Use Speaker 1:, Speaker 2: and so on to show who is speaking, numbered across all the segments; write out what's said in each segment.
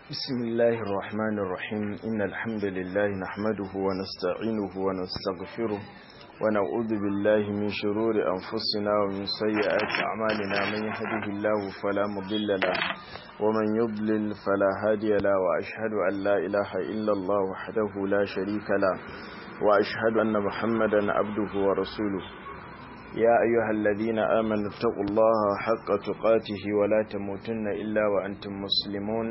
Speaker 1: بسم الله الرحمن الرحيم إن الحمد لله نحمده ونستعينه ونستغفره ونعوذ بالله من شرور أنفسنا ومن سيئات أعمالنا من يهده الله فلا مضل له ومن يضلل فلا هادي له وأشهد أن لا إله إلا الله وحده لا شريك له وأشهد أن محمدا عبده ورسوله يا أيها الذين آمنوا اتقوا الله حق تقاته ولا تموتن إلا وأنتم مسلمون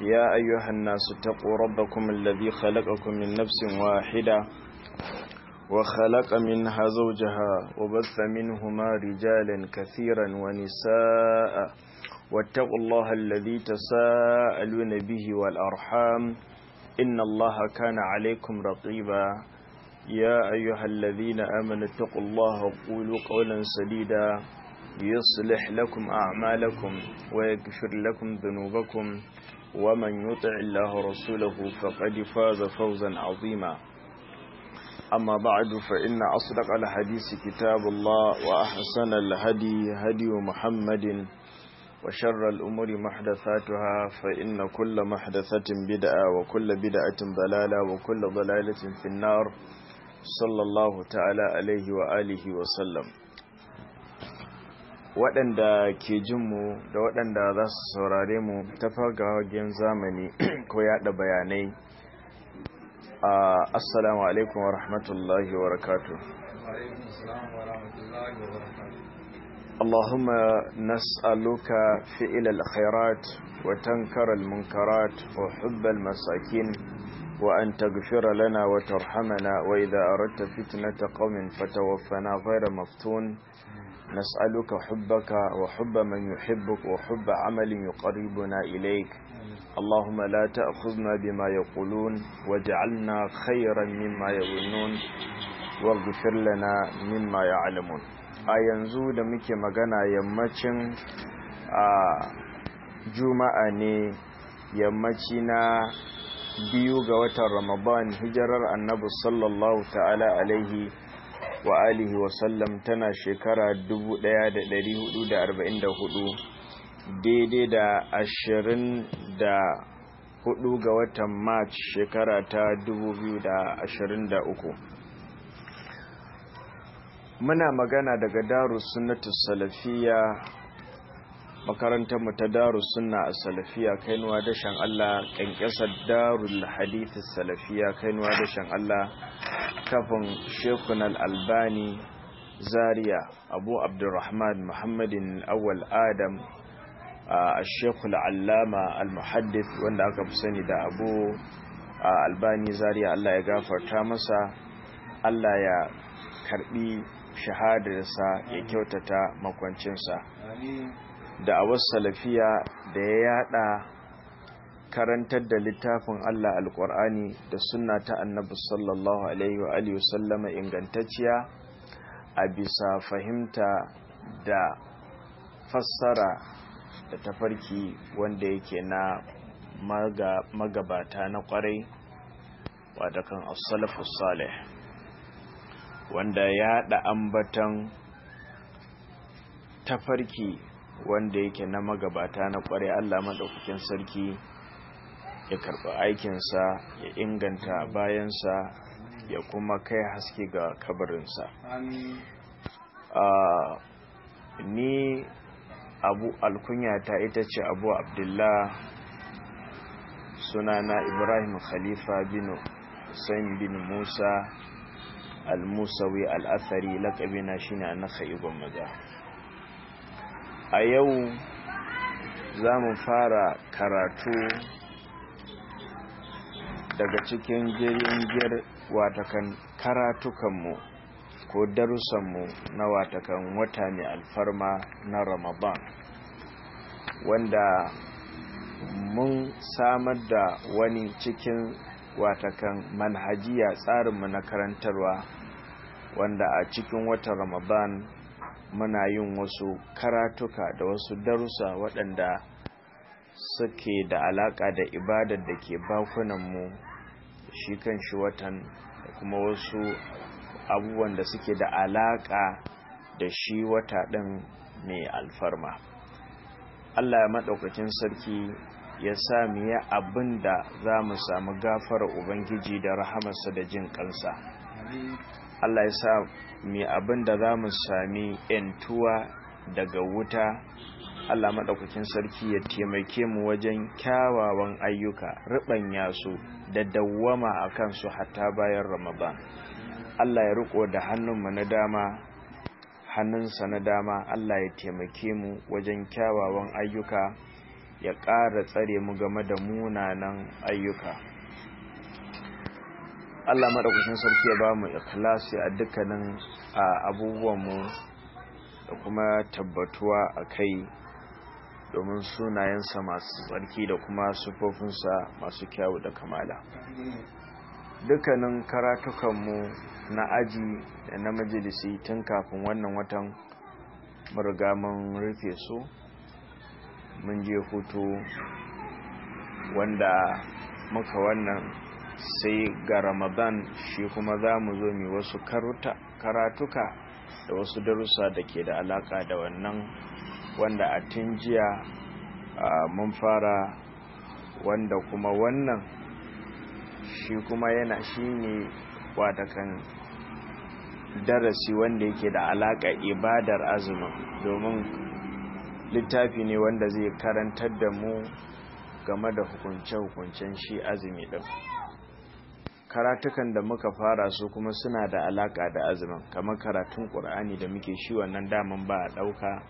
Speaker 1: يا أيها الناس اتقوا ربكم الذي خلقكم من نفس واحدة وخلق منها زوجها وبث منهما رجالا كثيرا ونساء واتقوا الله الذي تساءلون به والأرحام إن الله كان عليكم رقيبا يا أيها الذين آمنوا اتقوا الله وقولوا قولا سديدا يصلح لكم أعمالكم ويغفر لكم ذنوبكم ومن يطع الله ورسوله فقد فاز فوزا عظيما أما بعد فإن أصدق الحديث كتاب الله وأحسن الهدي هدي محمد وشر الأمور محدثاتها فإن كل محدثة بدعة وكل بدعة ضلالة وكل ضلالة في النار صلى الله تعالى عليه وآله وسلم. waɗanda ke jinmu da waɗanda za su saurare mu ta fagagen zamani ko yaɗa bayanai assalamu alaikum wa rahmatullahi wa barakatuh. Allahumma nas'aluka fi'ilal khairat wa tankaral munkarat wa hubbal masakin wa an taghfira lana wa tarhamana wa idha aradta fitnata qaumin fatawaffana ghayra maftun. نسألك حبك وحب من يحبك وحب عمل يقربنا إليك اللهم لا تأخذنا بما يقولون واجعلنا خيرا مما يظنون واغفر لنا مما يعلمون. yanzu da muke magana yammacin juma'a ne, yammaci na 2 ga watan Ramadan, hijirar annabi sallallahu ta'ala alaihi wa alihi wa sallam tana shekara 1444 daidai da 24 ga watan March shekara ta 2023. Muna magana daga Darus Sunnatu Salafiyya, makarantar mu ta Darus Sunna As-Salafiyya Kainuwa dashan Allah, kankasar Darul Hadith Salafiyya Kainuwa dashan Allah, kafin Sheikhun Al-Albani Zaria Abu Abdurrahman Muhammadin Awwal Adam, Sheikhul Allama Al-Muhaddith wanda aka fi sani da Abu Albani Zaria. Allah ya gafarta masa, Allah ya karbi shahadarsa, ya kyautata makwancinsa. Da awar salafiya da ya yada karantar da littafin Allah Al-Qur'ani da sunna ta Annabi sallallahu alaihi wa alihi wasallama ingantacciya a bisa fahimta da fassara da tafarki wanda yake na magabata na kwarai, wadda kan as-salafus salih, wanda ya da ambatan tafarki wanda yake na magabata na kwarai. Allah madaukakin sarki ya karɓi aikinsa, ya inganta bayansa, ya kuma kai haske ga kabarinsa. Ni abu alkunyata ita ce Abu Abdullah, sunana Ibrahim Khalifa bin Hussein bin Musa al-Musawi al-Athari, laƙabina shine An-Nakhai Gwammaja. A yau za mu fara karatu daga cikin jirgin watakan karatukanmu ko darussanmu na watakan wata mai alfarma na Ramadan, wanda mun samar da wani cikin watakan manhajiya, tsarinmu na karantarwa, wanda a cikin watan Ramadan muna yin wasu karatuka da wasu darussa waɗanda suke da alaƙa da ibadar da ke bakunanmu, shi kan shi watan, da kuma wasu abubuwan da suke da alaƙa da shi wata ɗin mai alfarma. Allah ya maɗaukakin sarki ya sa mu yi abin da za mu samu gafara ubangiji da rahamarsa da jin kansa. Allah ya sa mu yi abin da za mu sami ‘yantuwa daga wuta. Allah maɗaukakin sarki ya taimake mu wajen kyawawan ayyuka, riɓanya su da dawwama a kansu hatta bayan Ramadan. Allah ya riko da hannunmu na dama, hannunsa na dama. Allah ya taimake mu wajen kyawawan ayyuka, ya ƙara tsare mu game da munanan ayyuka. Allah maɗaukakin sarki ya ba mu ikhlasi a dukkanin abubuwanmu da kuma tabbatuwa a kai, domin sunayensa masu tsarki da kuma sufofinsa masu kyawu da kamala. Dukkanin karatukanmu na aji da na majalisi tun kafin wannan watan mun riga mun rufe su. Mun je hutu wanda muka wannan sai ga Ramadan shi kuma za mu zo mu wasu karatuka da wasu darussa da ke da alaka da wannan, wanda a tun jiya mun fara, wanda kuma wannan shi kuma yana shine watakan darasi wanda yake da alaka ibadar azumin, domin littafi ne wanda zai karantar da mu game da hukunce-hukuncen shi azumi din. Karatukan da muka fara su kuma suna da alaka da azumin, kamar karatun Qur'ani da muke shi wannan daman ba a dauka,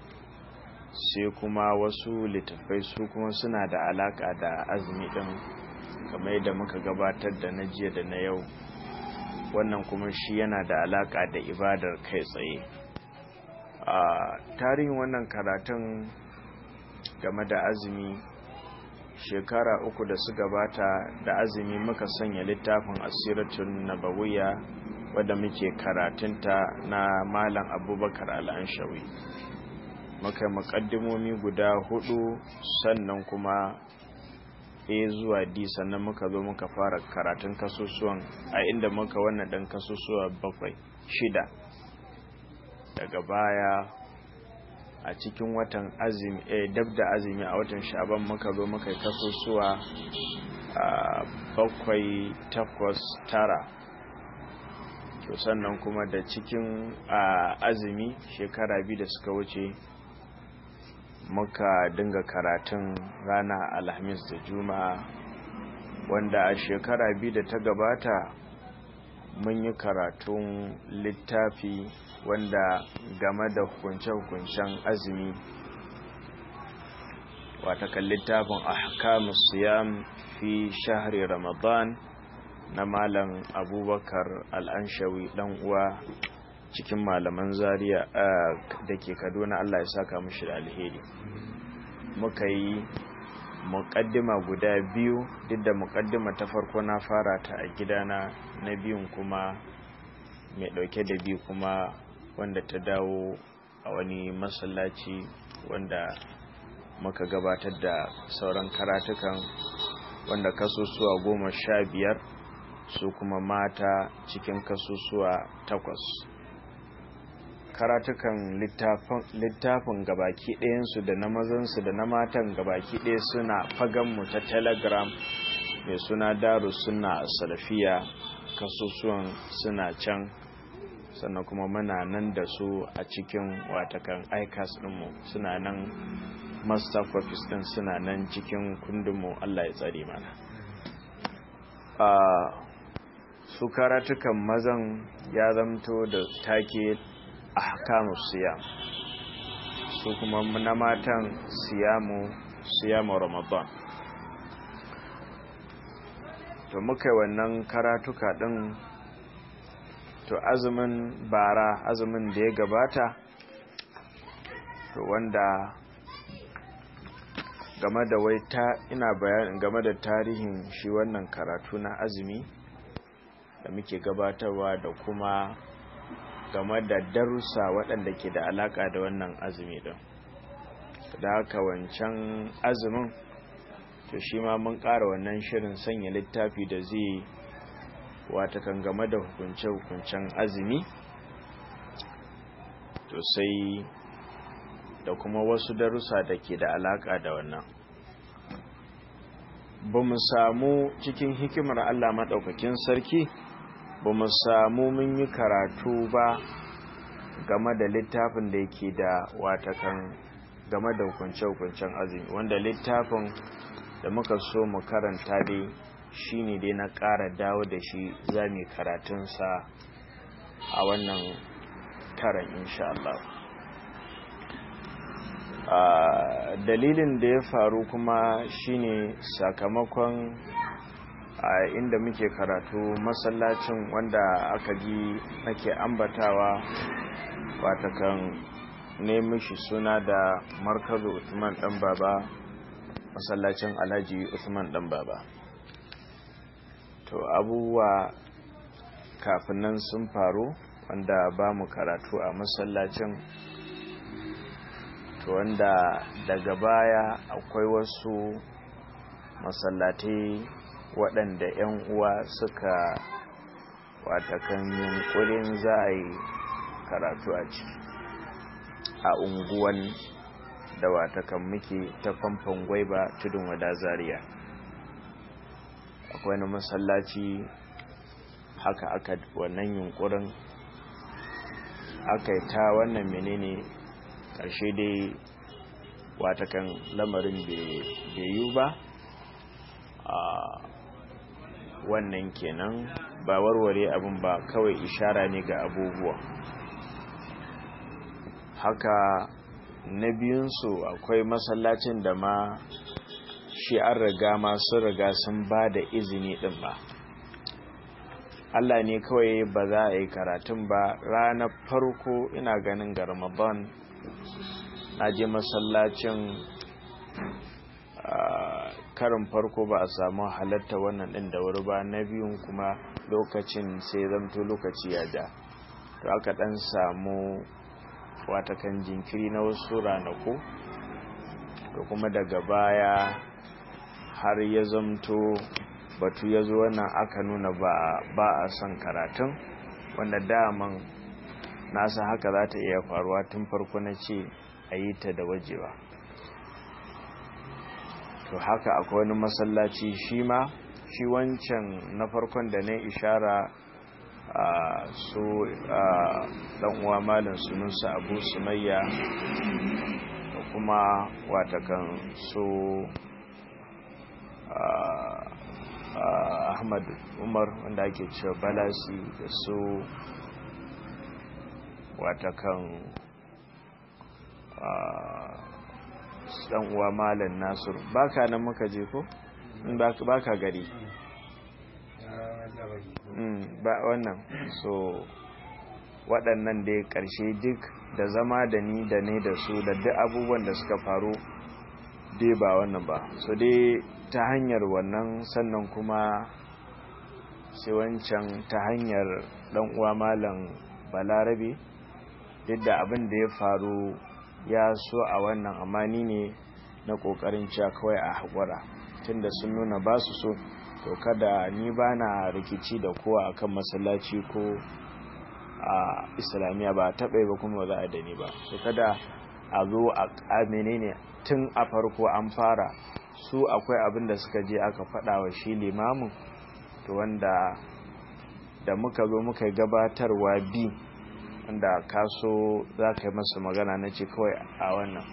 Speaker 1: sai kuma wasu littafai su kuma suna da alaka da azumi din, kamar yadda muka gabatar da na jiya da na yau. Wannan kuma shi yana da alaka da ibadar kai tsaye. A tarihin wannan karatun game da azumi, shekara 3 da su gabata da azumi muka sanya littafin asiratun nabawiyya wadda muke karatunta na Malam Abubakar Al-Anshawi. Muka muƙaddimomi guda 4, sannan kuma A zuwa D, sannan muka zo muka fara karatun kasusuwan, a inda muka wannan dan kasusuwa 6. Daga baya a cikin watan azumi dab da azumi a watan Sha'ban muka zo muka kasusuwa 7, 8, 9. To sannan kuma da cikin azumi shekara 2 da suka wuce muka dinga karatun rana Alhamis da Juma'a, wanda a shekara 2 da ta gabata mun yi karatun littafi wanda game da hukunce-hukuncen azumi, watakan littafin ahkamus siyam fi shahri Ramadan na Malam Abubakar Al-Anshawi, dan uwa cikin malaman Zaria da ke Kaduna. Allah ya saka mishi da alheri. Muka yi muƙaddima guda 2, duk da muƙaddima ta farko na fara ta a gidana, na biyun kuma mai ɗauke da 2 kuma wanda ta dawo a wani masallaci, wanda muka gabatar da sauran karatukan, wanda kasusuwa 15 su kuma mata cikin kasusuwa 8. Karatukan littafin gabaki ɗayansu da na mazansu da na matan gabaki ɗaya suna faganmu ta Telegram mai suna Darus Sunna Salafiya. Kasusuwan suna can, sannan kuma muna nan da su a cikin watakan iCast ɗinmu, suna nan master copies ɗin suna nan cikin kundinmu. Allah ya tsare mana. Su karatukan mazan ya zamto da take ahkamus siyam, su kuma na matan siyamu Ramadan. To muka wannan karatuka din, to azumin bara, azumin da ya gabata, to wanda game da ina bayanin game da tarihin shi wannan karatu na azumi da muke gabatarwa, da kuma game da darussa waɗanda ke da alaƙa da wannan azumi ɗin. Da haka wancan azumin, to shi ma mun ƙara wannan shirin sanya littafi da zai watakan game da hukunce-hukuncen azumi, to sai da kuma wasu darussa da ke da alaƙa da wannan. ba mu samu cikin hikimar Allah maɗaukakin sarki ba mu samu mun yi karatu ba game da littafin da yake da watakan game da hukunce-hukuncen azumi, wanda littafin da muka so mu karanta dai shine dai na ƙara dawo da shi za mu karatunsa a wannan karan insha Allah. Dalilin da ya faru kuma shine sakamakon inda muke karatu masallacin wanda aka ji nake ambatawa watakan nemi shi suna da markazu Usman dan baba, masallacin Alhaji Usman dan baba. To abubuwa kafin nan sun faru wanda ba mu karatu a masallacin, to wanda daga baya akwai wasu masallatai waɗanda 'yan uwa suka watakan yunkurin za a yi karatu a ciki a unguwan da watakan muke ta famfan Gwaiba tudun wada Zaria. Akwai na masallaci haka aka wannan yunkurin aka yi ta wannan menene ƙarshe dai watakan lamarin bai yi ba. Wannan kenan ba warware abin ba, kawai ishara ne ga abubuwa. Haka na biyunsu akwai masallacin da ma shi an riga masu riga sun ba da izini din ba. Allah ne kawai ba za a yi karatun ba. Ranar farko ina ganin ga Ramadan na je masallacin karin farko ba a samu halatta wannan din da wuri ba. Na biyun kuma lokacin sai zamto lokaci ya ja, to aka dan samu watakan jinkiri na wasu ranaku, to kuma daga baya har ya zamto batu ya zo wannan aka nuna ba a son karatun, wanda daman nasa haka za ta iya faruwa tun farko na ce a yi ta da wajewa. To haka akwai wani masallaci shi ma shi wancan na farkon da na ishara su dan uwa malam sunansa Abu Sumayya da kuma watakan su Ahmad Umar wanda ake cewa Balasi da su watakan dan uwa malam Nasir. Baka nan muka je ko? Baka gari ba wannan. So waɗannan dai ƙarshe duk da zama da ni da ne da su da duk abubuwan da suka faru dai ba wannan ba. So dai ta hanyar wannan, sannan kuma sai wancan ta hanyar dan uwa malam Balarabe, duk da abin da ya faru ya so a wannan, amma ni ne na kokarin cewa kawai a haƙura tunda sun nuna ba su so, to kada ni ba na rikici da kowa akan masallaci ko a islamiyya, ba taɓa ba kuma za a da ni ba. to kada a zo a menene tun a farko an fara su akwai abin da suka je aka faɗa wa shi limamin, to wanda da muka zo muka gabatarwa bi wanda kaso za ka yi masa magana na ce kawai a wannan,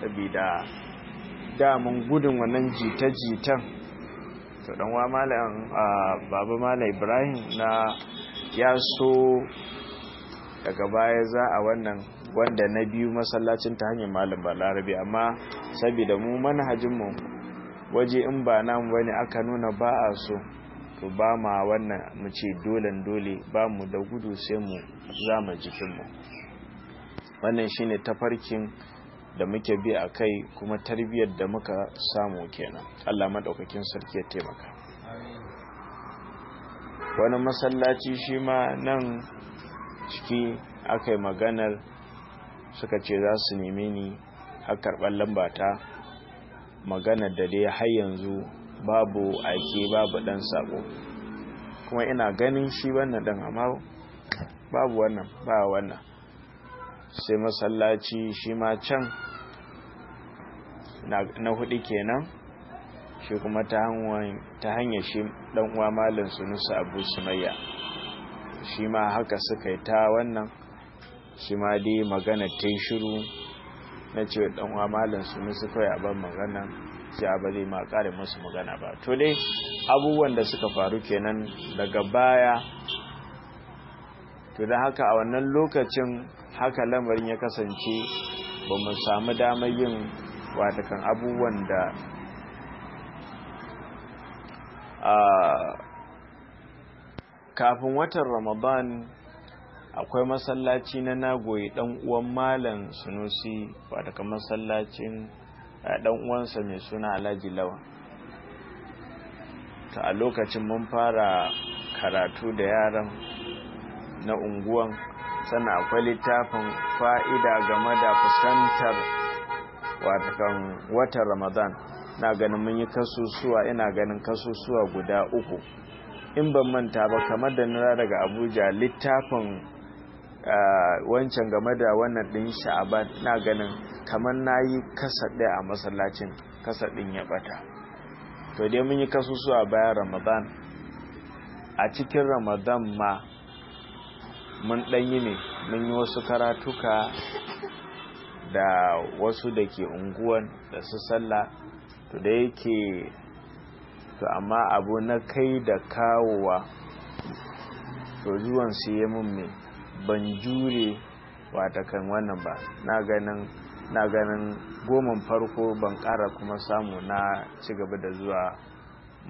Speaker 1: sabida damun gudun wannan jita-jitan. to ɗanwa malam baba malam Ibrahim na ya so daga baya za a wannan wanda na biyu masallacin ta hanyar malam Balarabe, amma sabida mu manhajinmu waje in ba namu bane aka nuna ba a so, to ba ma wannan mu ce dole ba mu da gudu sai mu zama jikinmu. Wannan shine tafarkin da muke bi a kai, kuma tarbiyyar da muka samu kenan. Allah madaukakin sarki ya taimaka. Wani masallaci shi ma nan ciki aka yi maganar, suka ce za su neme ni har karɓar lambata, maganar da dai har yanzu babu aike babu ɗan sako, kuma ina ganin shi wannan ɗan, amma babu wannan ba wannan. Sai masallaci shi ma can na hudu kenan, shi kuma ta hanyar shi dan uwa malam Sunusi Abu Sumayya, shi ma haka suka yi ta wannan, shi ma dai magana ta yi shiru na ce dan uwa malam Sunusi kawai a ban magana, sai ba zai ma kare musu magana ba. To dai abubuwan da suka faru kenan daga baya. To da haka a wannan lokacin haka lamarin ya kasance, ba mu samu damar yin watakan abubuwan da kafin watan Ramadan akwai masallaci na Nagoyi dan uwan malam Sunusi, watakan masallacin dan uwansa mai suna Alhaji Lawan. Ta a lokacin mun fara karatu da yaran na unguwan, sannan akwai littafin fa'ida game da fuskantar watan Ramadan. Na ganin mun yi kasusuwa, ina ganin kasusuwa guda 3 in ban manta ba, kamar da nira daga Abuja littafin wancan game da wannan din Sha'aban, na ganin kamar nayi kasa ɗaya a masallacin, kasa ɗin ya bata. To dai mun yi kasusuwa bayan Ramadan. A cikin Ramadan ma mun ɗanyi ne, mun yi wasu karatuka da wasu da ke unguwan da su sallah. To da yake, to amma abu na kai da kawowa, to zuwan su yi mun me ban jure watakan wannan ba. Na ganin 10 farko ban ƙara kuma samu na ci gaba da zuwa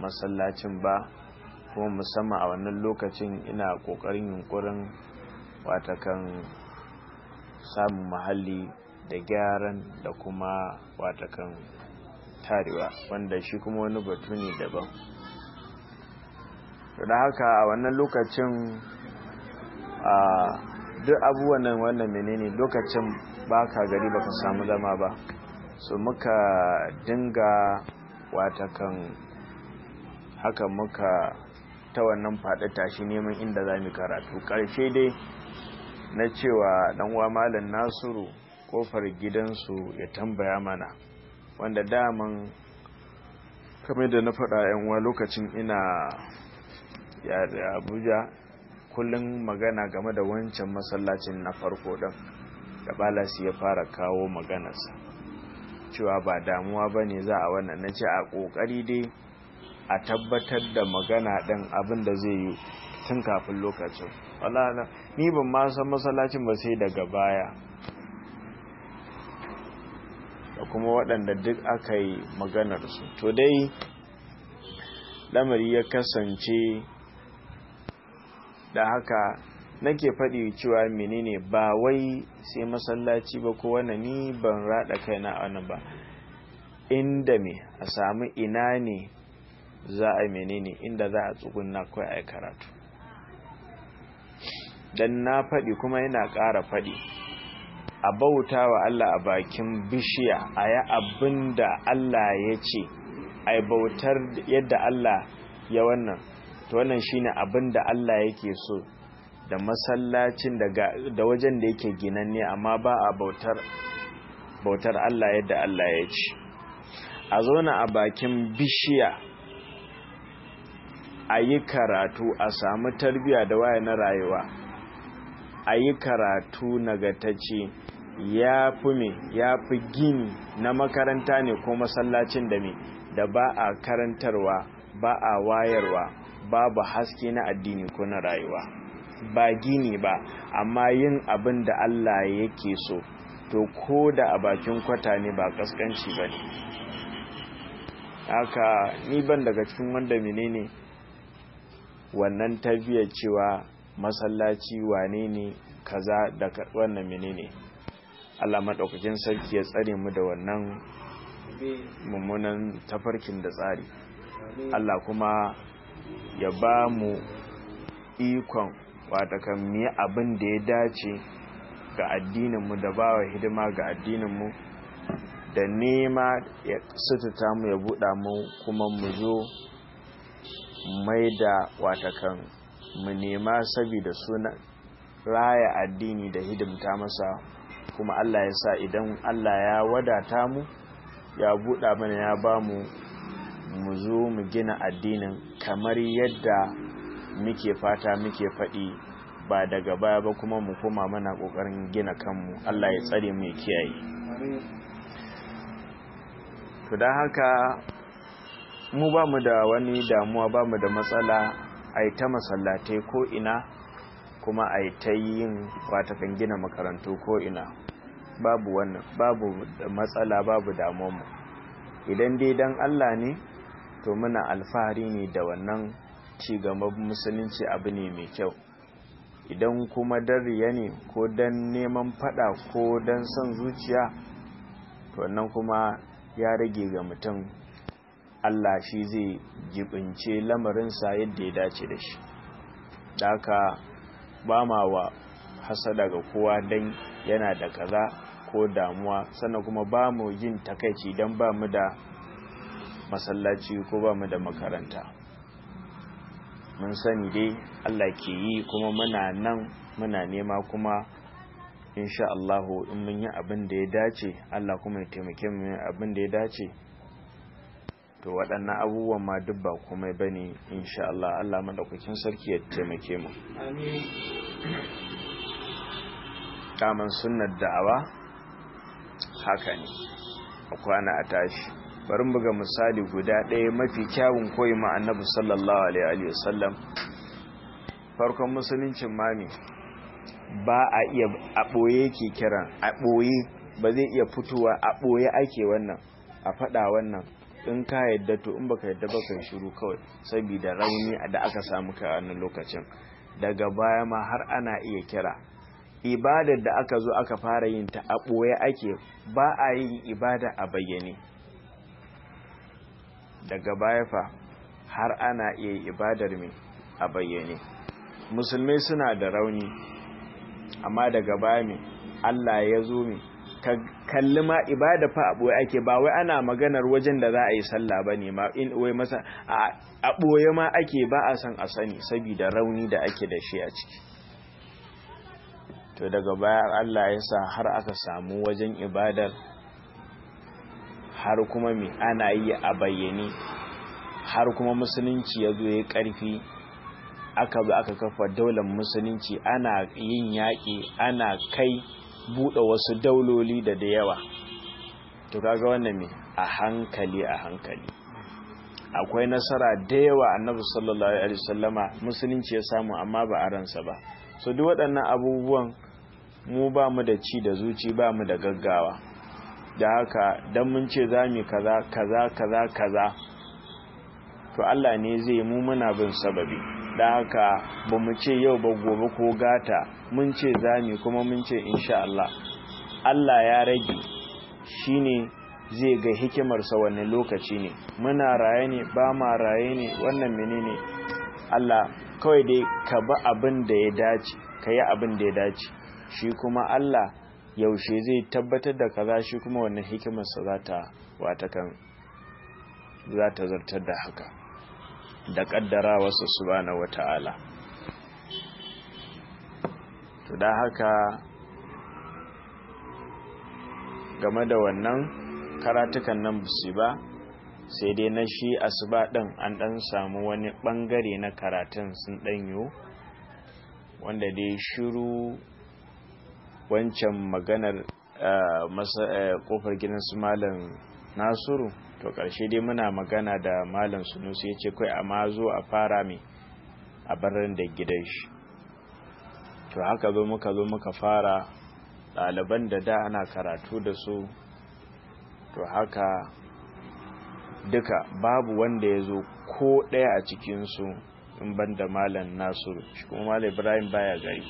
Speaker 1: masallacin ba, kuma musamman a wannan lokacin ina ƙoƙarin yunkurin watakan samun mahalli da gyaran da kuma watakan tarewa, wanda shi kuma wani batu ne daban. Da haka a wannan lokacin duk abubuwan nan wannan menene, lokacin baka gari baka samu zama ba, so muka dinga watakan haka muka ta wannan faɗi tashi neman inda za mu karatu. Ƙarshe dai na cewa dan uwa malam Nasiru kofar gidansu ya tambaya mana, wanda daman kamar da na faɗa yan uwa lokacin ina Abuja, kullum magana game da wancan masallacin na farko ɗin da balasi ya fara kawo maganarsa cewa ba damuwa ba ne za a wannan. Na ce a ƙoƙari dai a tabbatar da magana ɗin abin da zai yi tun kafin lokacin. Wala ni ban ma san masallacin ba sai daga baya, da kuma waɗanda duk aka yi maganarsu. To dai lamari ya kasance da haka nake faɗi cewa menene, ba wai sai masallaci ba ko wannan, ni ban rada kaina a wannan ba. Inda me a samu ina ne za a menene, inda za a tsugunna kai ai karatu. Dan na faɗi kuma yana ƙara faɗi, a bauta wa Allah a bakin bishiya, a yi abin da Allah ya ce, a yi bautar yadda Allah ya wannan. To wannan shine abin da Allah yake so, da masallacin da wajen da yake ginanne, amma ba a bautar Allah yadda Allah ya ce. A zauna a bakin bishiya a yi karatu, a samu tarbiya da waya na rayuwa, a yi karatu nagartacce, ya fi gini na makaranta ne ko masallacin da ba a karantarwa, ba a wayarwa, babu haske na addini ko na rayuwa. Ba gini ba, amma yin abin da Allah yake so, to ko da a bakin kwata ne ba kaskanci ba ne. Haka ni ban daga cikin wanda menene wannan tarbiyar cewa masallaci wane ne kaza da wannan menene. Allah madaukakin sarki ya tsare mu da wannan mummunan tafarkin da tsari. Allah kuma ya ba mu ikon watakan mu abin da ya dace ga addininmu, da ba wa hidima ga addininmu, da nema ya sututa mu, ya buɗa mu, kuma mu zo mai da watakan mu nema saboda suna raya addini da hidimta masa. Kuma Allah ya sa idan Allah ya wadata mu, ya buɗa mana, ya ba mu mu zo mu gina addinin kamar yadda muke fata muke faɗi, ba daga baya ba kuma mu koma mana ƙoƙarin gina kanmu. Allah ya tsare mu ya kiyaye. To don haka mu ba mu da wani damuwa, ba mu da matsala a yi ta masallatai ko ina, kuma a yi ta yin watakan gina makarantu ko ina. Babu wannan, babu matsala, babu damuwa. Idan dai dan Allah ne, to muna alfahari ne da wannan cigaban musulunci, abu ne mai kyau. Idan kuma dan riya ne ko dan neman fada ko dan son zuciya, to wannan kuma ya rage ga mutum. Allah shi zai jibince lamarinsa yadda ya dace da shi. Da haka ba ma wa hasada ga kowa dan yana da kaza ko damuwa, sannan kuma ba mu yin takaici dan ba mu da masallaci ko ba mu da makaranta. Mun sani dai Allah ke yi, kuma muna nan muna nema, kuma insha Allah in mun yi abin da ya dace, Allah kuma ya taimake mu abin da ya dace, to waɗannan abubuwan ma duk ba komai bane insha Allah. Allah madaukakin sarki ya taimake mu. Amin. Kaman sunnar da'awa haka ne, a kwana a tashi. Bari mu buga misali guda ɗaya mafi kyawun koyi ma Annabi sallallahu alaihi wasallam. Farkon musuluncin ma ne ba a iya, a ɓoye yake kiran, a ɓoye ba zai iya fitowa, a ɓoye ake wannan, a faɗa wannan, in ka yadda to, in baka yadda ba kai shiru kawai, saboda rauni da aka samu kai a wannan lokacin. Daga baya ma har ana iya kira. Ibadar da aka zo aka fara yin ta a ɓoye ake, ba a yin ibada a bayyane. Daga baya fa har ana iya ibadar mai a bayyane. Musulmai suna da rauni, amma daga baya mai Allah ya zo mai, ka kalli ma ibada fa a ɓoye ake, ba wai ana maganar wajen da za a yi sallah ba ne ma, in wai masa a ɓoye ma ake, ba a san a sani saboda rauni da ake da shi a ciki. To daga baya Allah ya sa har aka samu wajen ibadar, har kuma mai ana yi a bayyane, har kuma musulunci ya zo ya ƙarfi, aka zo aka kafa daular musulunci, ana yin yaƙi, ana kai buɗe wasu dauloli da yawa. To kaga wannan mai a hankali a hankali akwai nasara da yawa Annabi sallallahu alaihi wasallama musulunci ya samu, amma ba a ransa ba. So duk waɗannan abubuwan mu ba mu da ci da zuci, ba mu da gaggawa. Da haka dan mun ce za mu kaza kaza kaza kaza, to Allah ne zai, mu muna bin sababi. Da haka ba mu ce yau ba gobe ko gata, mun ce za mu, kuma mun ce insha Allah. Allah ya rage, shine zai ga hikimarsa wanne lokaci ne, muna raye ne, ba ma raye ne, wannan menene. Allah kawai dai ka ba abin da ya dace, ka yi abin da ya dace. Shi kuma Allah yaushe zai tabbatar da kaza, shi kuma wannan hikimarsa za ta zartar da haka, da kaddara wasu subhanahu wata'ala. To da haka game da wannan karatukan nan busi ba, sai dai na shi asuba din an dan samu wani bangare na karatun sun danyo, wanda dai shiru wancan maganar kofar gidan su malam Nasiru. To karshe dai muna magana da malam Sunusi, ya ce kai amma zo a fara mai a barin da gidan shi. To haka muka fara, ɗaliban da ana karatu da su, to haka duka babu wanda ya zo ko ɗaya a cikinsu in ban da malam Nasiru, shi kuma malam Ibrahim baya gari.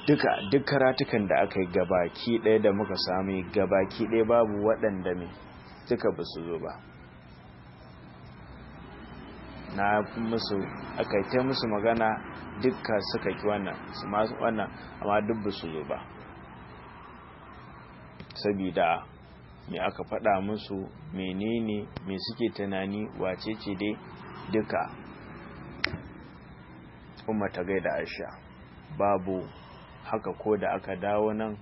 Speaker 1: Duk karatukan da aka yi gabaki ɗaya da muka sami gabaki ɗaya babu waɗanda mai duka ba su zo ba. Na musu akaita musu magana, dukka suka ki wannan amma duk ba su zo ba, sabida me aka faɗa musu, menene me suke tunani, wace ce dai duka umma ta gaida Aisha babu. Haka ko da aka dawo nan,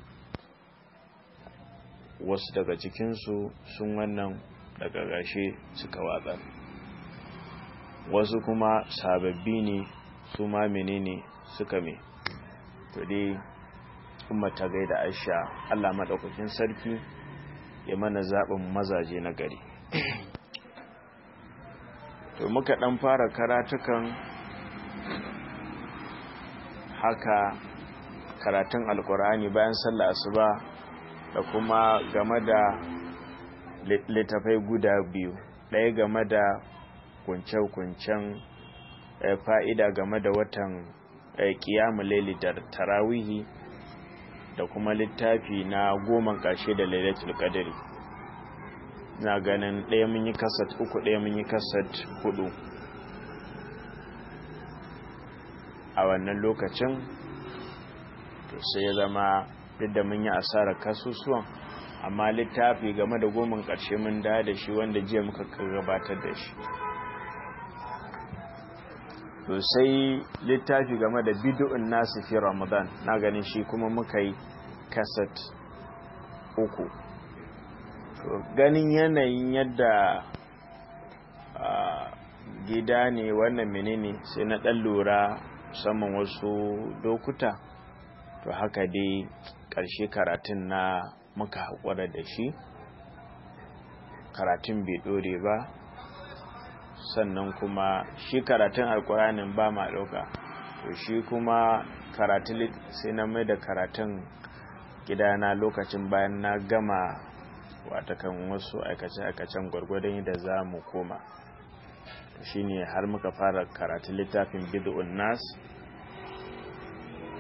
Speaker 1: wasu daga cikinsu sun wannan daga ƙarshe suka watsar. Wasu kuma sababbi ne su ma menene suka me to dai kuma ta gaida Aisha Allah madaukakin sarki ya mana zaɓin mazaje na gari. To muka ɗan fara karatukan haka karatun alkur'ani bayan sallah asuba da kuma game da littafai guda biyu, ɗaya game da kunce-kuncen fa'ida game da watan ƙiyamun laili da tarawihi da kuma littafi na 10 ƙarshe da lailatul qadri. Na ganin ɗaya mun yi kasat 3, ɗaya mun yi kasat 4 a wannan lokacin. To sai ya zama duk da mun yi asarar kasusuwan, amma littafi game da 10 ƙarshe mun da shi wanda jiya muka gabatar da shi. To sai littafi game da bid'un nasu fi Ramadan, na ganin shi kuma muka yi kasat 3. To ganin yanayin yadda gida ne wannan menene sai na ɗan lura musamman wasu lokuta, to haka dai ƙarshe karatun na muka haƙura da shi, karatun bai ɗore ba. Sannan kuma shi karatun alƙur'anin ba ma ɗauka, to shi kuma karatun sai na mai da karatun gidana lokacin bayan na gama watakan wasu aikace-aikacen gwargwadon yadda za mu koma. Shi ne har muka fara karatun littafin bid'un nas.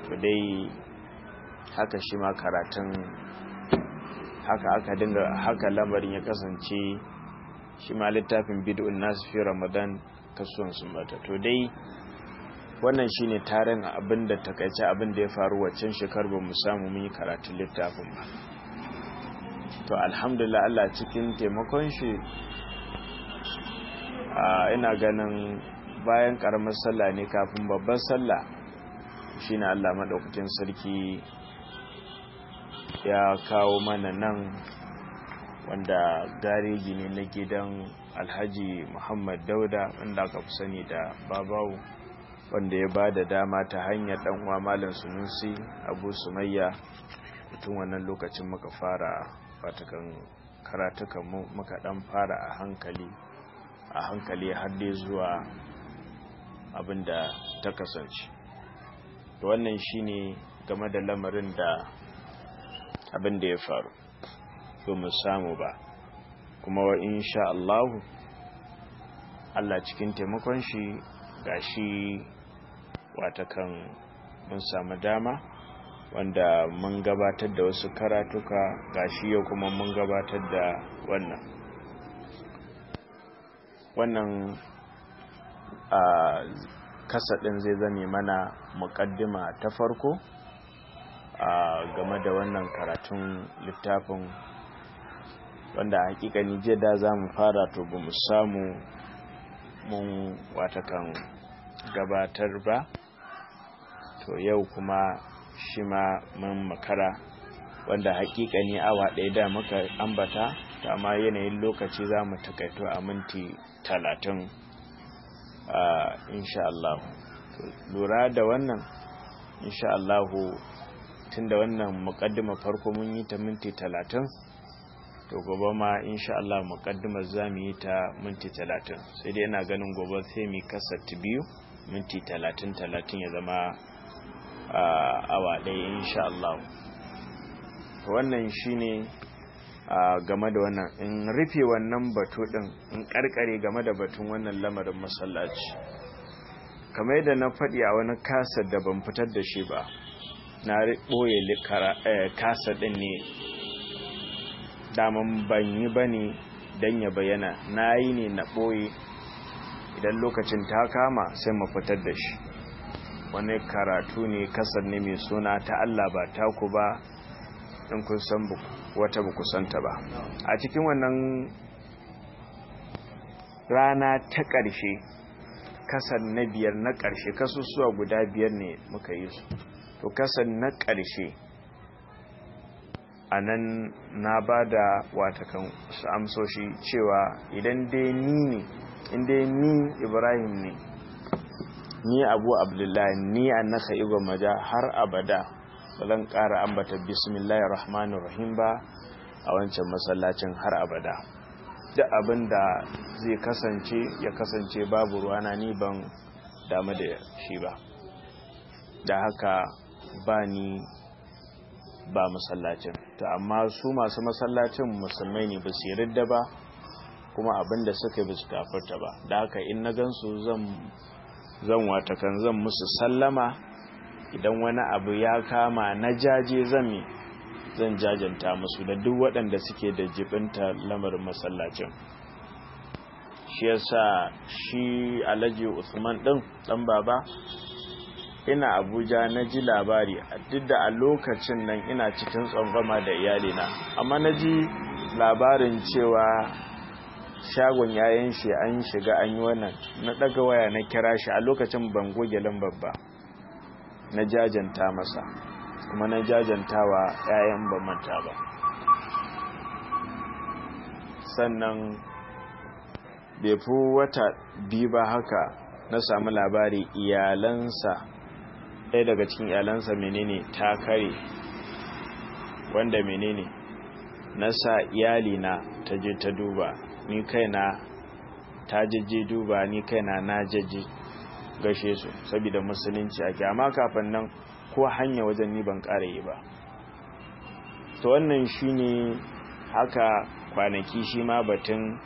Speaker 1: To dai haka shi ma karatun haka lamarin ya kasance. Shi ma littafin bid'un nas fi Ramadan kasuwan sun bata. To dai wannan shine tarin abinda takaice abinda ya faru waccan shekarar ba mu samu mun yi karatun littafin ba. To alhamdulillah Allah cikin taimakon shi ina ganin bayan karamar sallah ne kafin babbar sallah shine Allah madaukakin sarki ya kawo mana nan, wanda gareji ne na gidan Alhaji Muhammad Dauda wanda aka fi sani da Babawo, wanda ya bada dama ta hanyar dan uwa Malam Sunusi Abu Sumayya. Tun wannan lokacin muka fara fatakan karatukan muka dan fara a hankali har dai zuwa abinda ta kasance. To wannan shine game da lamarin da abinda ya faru. To mu samu ba, kuma wa insha Allah cikin taimakon shi gashi watakan mun samu dama wanda mun gabatar da wasu karatuka, gashi yau kuma mun gabatar da wannan kasadin zai zame mana muqaddima ta farko game da wannan karatun littafin, wanda hakikani jiya da za mu fara to ba mu samu mun watakan gabatar ba. To yau kuma shi ma mun makara, wanda hakikani awa ɗaya da muka ambata, to amma yanayin lokaci za mu takaito a minti 30 insha Allah. Lura da wannan insha Allah, tunda wannan muqaddima farko mun yi ta minti 30, to gobe ma insha Allah muqaddimar zamu yi ta minti 30, sai dai ina ganin gobe sai mu kasata 2 minti 30 ya zama awa ɗaya insha Allah. Wannan shine game da wannan, in rufe wannan batu din, in karkare game da batun wannan lamarin masallaci. Kamar yadda na faɗi a wani kasar da ban fitar da shi ba, na ɓoye kasar ɗin ne, daman ban yi ba ne don ya bayyana, na yi ne na ɓoye, idan lokacin ta kama sai mu fitar da shi. Wani karatu ne, kasar ne mai suna ta Allah ba taku ba, in kun san wata ba kusanta ba. A cikin wannan rana ta ƙarshe, kasar na 5 na ƙarshe, kasusuwa guda 5 ne muka yi su. To kasar na ƙarshe a anan na bada watakan amsoshi cewa idan dai ni Ibrahim ne, ni Abu Abdullahi, ni annaka Igwa Maja har abada ba zan ƙara ambata bismillahir rahmanir rahim ba a wancan masallacin har abada. Duk abin da zai kasance ya kasance babu ruwana, ni ban damu da shi ba. Da haka ba ni ba masallacin. Ta amma su masu masallacin musulmai ne, ba su yarda ba, kuma abin da suka yi ba su kafarta ba. Da haka in na gansu zan musu sallama. Idan wani abu ya kama na jaje zan jajanta musu da duk waɗanda suke da jibinta lamarin masallacin. Shi yasa shi Alhaji Usman ɗan baba, ina Abuja na ji labari, duk da a lokacin nan ina cikin tsangwama da iyalina, amma na ji labarin cewa shagon yayin shi an shiga an yi wannan, na ɗaga waya na kira shi. A lokacin ban goge lambar ba, na jajanta masa, kuma na jajanta wa 'ya'yan ba manta ba. Sannan bai fi wata 2 ba haka na samu labari iyalansa, ɗaya daga cikin iyalansa ta kare, wanda na sa iyalina ta je ta duba, ni kaina ta jejje duba, ni kaina na jejje gashe su, saboda musulunci ake. Amma kafin nan ko hanya wajen ni ban ƙara yi ba. To wannan shine haka. Kwanaki shi ma batun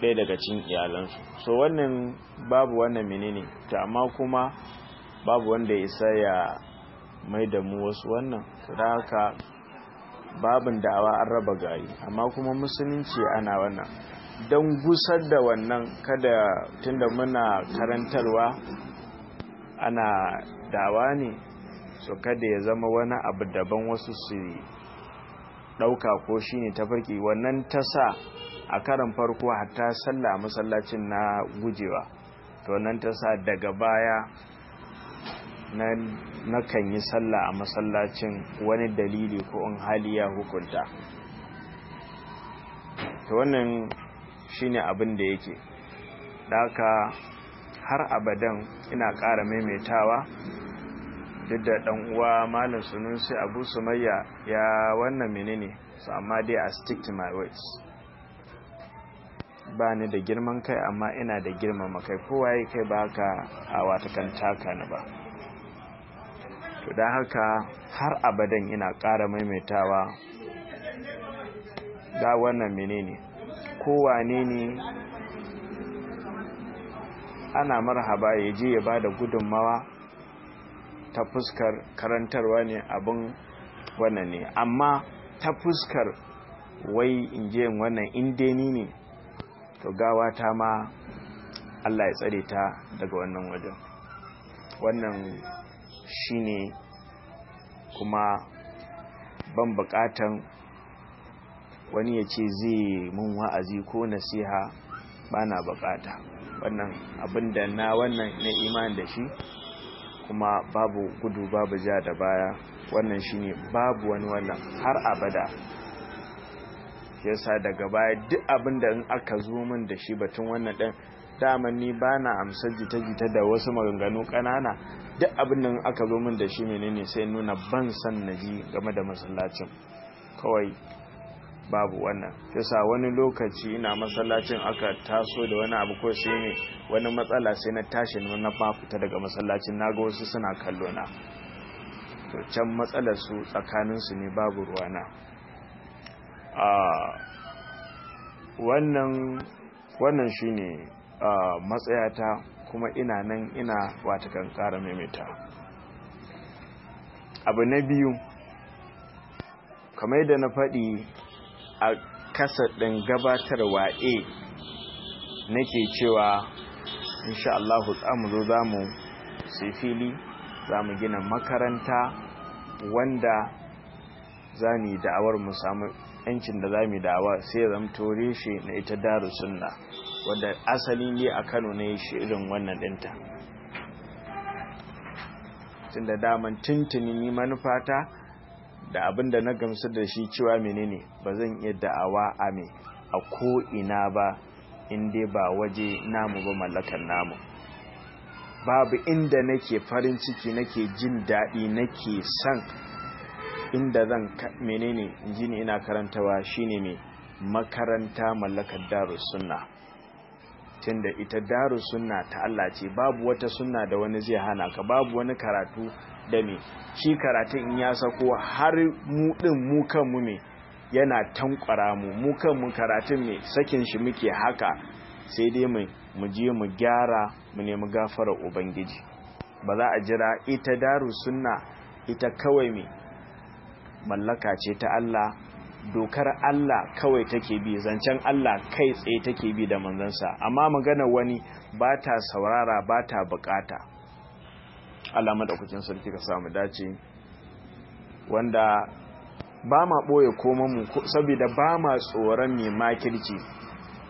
Speaker 1: ɗaya daga cikin iyalansu. So wannan babu wannan to amma kuma babu wanda ya isa ya mai da mu wasu wannan. To da haka babin da'awa an raba gari, amma kuma musulunci ana wannan don gusar da wannan. Kada, tunda muna karantarwa ana dawa ne, so kada ya zama wani abu daban wasu su dauka ko shine tafarki. Wannan ta sa a karan farko hatta sallah masallacin na gujewa. To wannan ta sa daga baya na kan yi sallah a masallacin wani dalili ko in hali ya hukunta. To wannan shine abin da yake. Da haka har abadan ina ƙara maimaitawa, duk da ɗan uwa Malam Sunusi Abu Sumayya ya wannan so amma dai I stick to my words. Ba ni da girman kai, amma ina da girmama kai. Kowa ya kai ba haka a watakan taka ni ba. To da haka har abadan ina ƙara maimaitawa, ga wannan kowane ne ana marhaba ya je ya ba da gudunmawa ta fuskar karantarwa ne, abin wannan ne. Amma ta fuskar wai in je wannan indeni ne, to gawa ta ma Allah ya tsare ta daga wannan wajen. Wannan shine, kuma ban bukatan wani ya ce zai mun wa'azi ko nasiha, bana bukata. Wannan abinda na imani da shi, kuma babu gudu babu ja da baya. Wannan shine, babu wani wannan har abada. Yasa daga baya duk abinda in aka zo min da shi batun wannan ɗan, daman ni bana amsar jita-jita da wasu maganganu ƙanana. Duk abinda in aka zo min da shi sai nuna ban san naji game da masallacin. Kawai babu wannan. Yasa wani lokaci ina masallacin aka taso da wani abu ko sai wani matsala, sai na tashi na fita daga masallacin, naga wasu suna kallo na. To can matsalar su tsakanin su ne, babu ruwana. Wannan shine matsayata, kuma ina nan ina watakan ƙara maimaita. Abu na biyu, kamar yadda na faɗi a kasar ɗin gabatarwa nake cewa insha Allah zamu sai fili, zamu gina makaranta wanda zamu da'awar mu samu yancin da zamu da'awa, sai zamto reshe na ita Darus Sunna, wanda asali ne a Kano ne shi irin wannan dinta. Tunda daman tuntuni ni manufata da abin da na gamsu da shi cewa menene ba zan iya da'awa a ko ina ba in dai ba waje namu ba mallakan namu. Babu inda nake farin ciki, nake jin daɗi, nake son inda zan menene jini ina karantawa shine mai makaranta mallakar Darus Sunna. Tunda ita Darus Sunna ta Allah ce, babu wata sunna da wani zai hana ka, babu wani karatu da me shi karatun in ya sako har mu din mu kanmu me yana tankwara mu kanmu karatun me sakin shi muke haka, sai dai mu je mu gyara mu nemi gafarar ubangiji. Ba za a jira ita Darus Sunna ita kawai me mallaka ce ta Allah, dokar Allah kawai take bi, zancen Allah kai tsaye take bi da manzansa, amma magana wani ba ta saurara ba ta bukata. Allah madaukakin sarki ka samu dace, wanda ba ma boye komanmu saboda ba ma tsoron mai makirci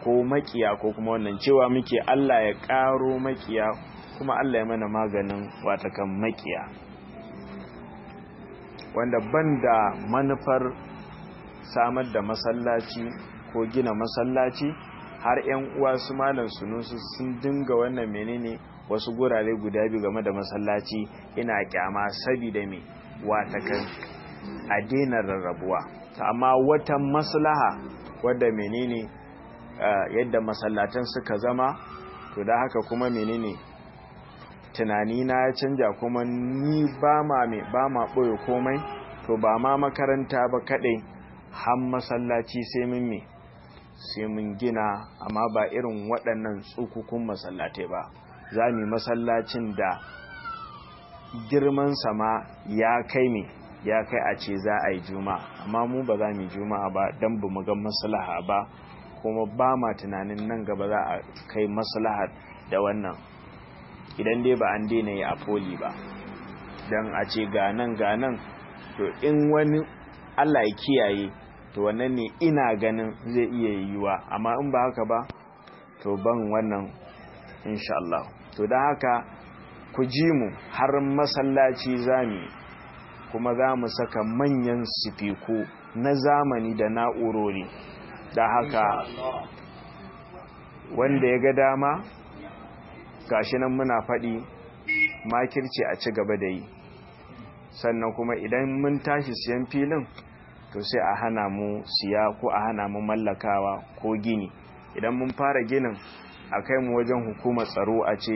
Speaker 1: ko makiya ko kuma wannan cewa muke Allah ya karo makiya kuma Allah ya mana maganin watakan makiya, wanda banda manufar samar da masallaci ko gina masallaci har 'yan uwa su malam sunusu sun dinga wannan menene wasu gurare guda biyu game da masallaci ina kyama saboda me watakan a daina rarrabuwa. Amma wata maslaha wadda menene yadda masallatan suka zama, to da haka kuma menene tunani na ya canja, kuma ni ba ma boye komai, to ba ma makaranta ba kadai har masallaci sai mun gina, amma ba irin waɗannan tsukukun masallatai ba. Za mu masallacin da girman sama ya kai a ce za a yi juma'a, amma mu ba za mu yi juma'a ba don ba mu ga maslaha ba, kuma ba ma tunanin nan gaba za a kai maslaha da wannan, idan dai ba an daina yi a foli ba, don a ce ganan to in wani Allah ya kiyaye to wannan ne ina ganin zai iya yiwuwa, amma in ba haka ba to ban wannan insha Allah. To da haka ku ji mu har masallaci zami, kuma za mu saka manyan sifiku na zamani da na'urori, da haka wanda ya ga dama gashi nan muna faɗi makirci a ci gaba da yi, sannan kuma idan mun tashi siyan filin to sai a hana mu siya ko a hana mu mallakawa ko gini. Idan mun fara ginin a kai mu wajen hukumar tsaro a ce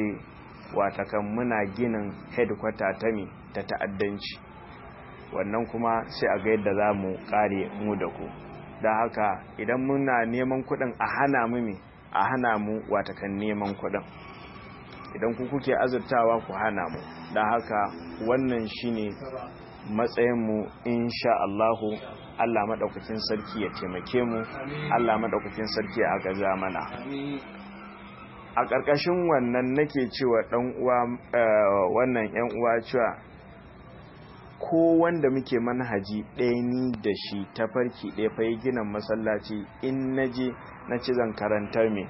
Speaker 1: watakan muna ginin headquarter ta ta'addanci, wannan kuma sai a ga yadda za mu kare mu da ku. Da haka idan muna neman kudin a hana mu watakan neman kudin, idan ku kuke azurtawa ku hana mu. Da haka wannan shine matsayinmu insha Allahu. Allah madaukakin sarki ya taimake mu, Allah madaukakin sarki ya agaza mana. A ƙarƙashin wannan nake cewa dan uwa wannan ƴan uwa cewa ko wanda muke manhaji ɗaya ni da shi ta farki ɗaya fa ginin masallaci, in naje na ci zan karantar me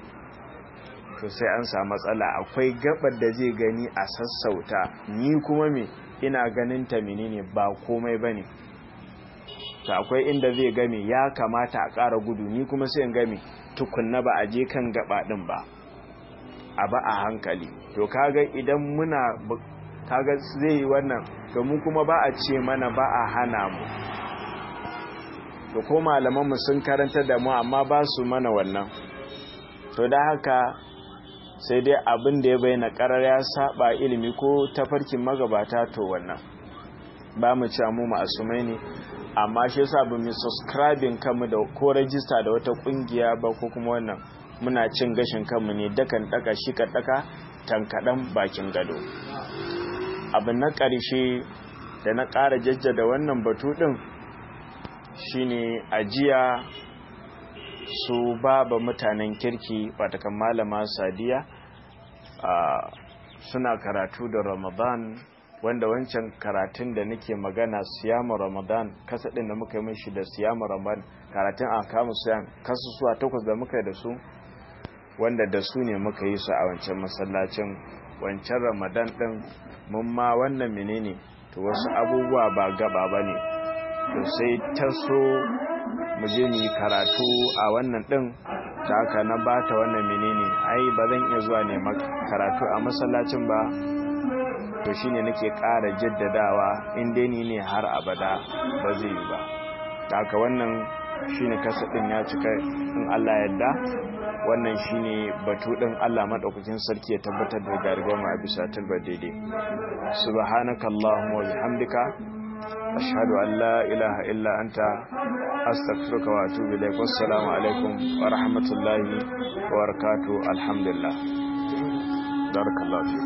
Speaker 1: to sai an samu matsala. Akwai gabar da zai gani a sassauta, ni kuma me ina ganin ta menene ba komai bane. To akwai inda zai game ya kamata a ƙara gudu, ni kuma sai in game tukunna ba a je kan gaba din ba, a ba a hankali. To kaga idan kaga zai yi wannan, to mu kuma ba a ce mana ba a hana mu. To ko malaman mu sun karanta da mu amma ba su mana wannan. To da haka sai dai abin da ya bayyana karar ya saba ilimi ko tafarkin magabata, to wannan ba mu ci mu ma'asumai ne, amma shi yasa ba mu subscribing kanmu da ko register da wata kungiya ba, ko kuma wannan muna cin gashin kanmu ne dakan daka shi ka daka tankadan bakin gado. Abin na ƙarshe da na ƙara jajjada wannan batu din shine ajiya su baba mutanen kirki watakan malama Sadiya suna karatu da Ramadan, wanda wancan karatun da nake magana siyamu Ramadan, kasadin da muka yi mishi da siyamu Ramadan, karatun akamu siyam kasusuwa 8 da muka yi da su, wanda da su ne muka yi su a wancan masallacin wancan Ramadan din. Mun ma wannan menene to wasu abubuwa ba gaba bane, to sai ta so mu je mu karatu a wannan din da aka na bata wannan menene ai ba zan iya zuwa ne karatu a masallacin ba to shine nake ƙara jaddadawa in dai ni ne har abada ba zai yi ba da aka wannan shine kasa din ya cika in Allah yadda wannan shine batu din Allah madaukakin sarki ya tabbatar da gargawa a bisa turba daidai subhanakallahumma wa bihamdika ashhadu an la ilaha illa anta astaghfiruka wa atubu ilaik wassalamu alaikum wa rahmatullahi wa barakatuh alhamdulillah barakallahu